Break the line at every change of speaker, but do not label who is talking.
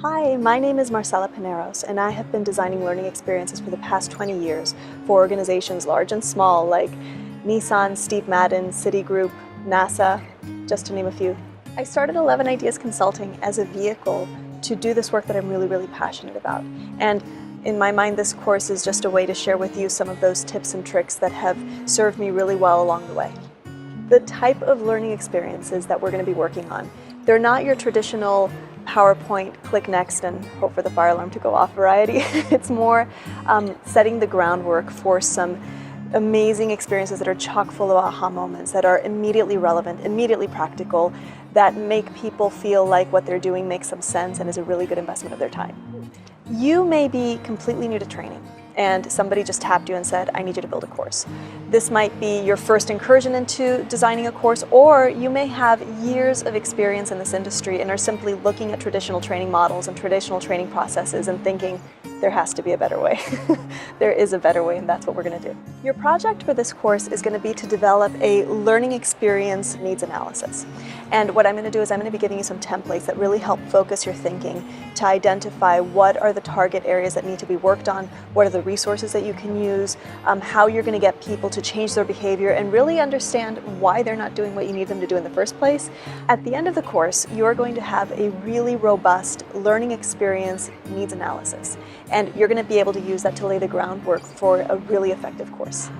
Hi, my name is Marcela Pineros, and I have been designing learning experiences for the past 20 years for organizations large and small like Nissan, Steve Madden, Citigroup, NASA, just to name a few. I started 11 Ideas Consulting as a vehicle to do this work that I'm really passionate about. And in my mind, this course is just a way to share with you some of those tips and tricks that have served me really well along the way. The type of learning experiences that we're going to be working on, they're not your traditional PowerPoint, click next and hope for the fire alarm to go off variety. It's more setting the groundwork for some amazing experiences that are chock full of aha moments, that are immediately relevant, immediately practical, that make people feel like what they're doing makes some sense and is a really good investment of their time. You may be completely new to training and somebody just tapped you and said, I need you to build a course. This might be your first incursion into designing a course, or you may have years of experience in this industry and are simply looking at traditional training models and traditional training processes and thinking, there has to be a better way. There is a better way, and that's what we're going to do. Your project for this course is going to be to develop a learning experience needs analysis. And what I'm going to do is I'm going to be giving you some templates that really help focus your thinking to identify what are the target areas that need to be worked on, what are the resources that you can use, how you're going to get people to change their behavior and really understand why they're not doing what you need them to do in the first place. At the end of the course, you're going to have a really robust learning experience needs analysis. And you're going to be able to use that to lay the groundwork for a really effective course.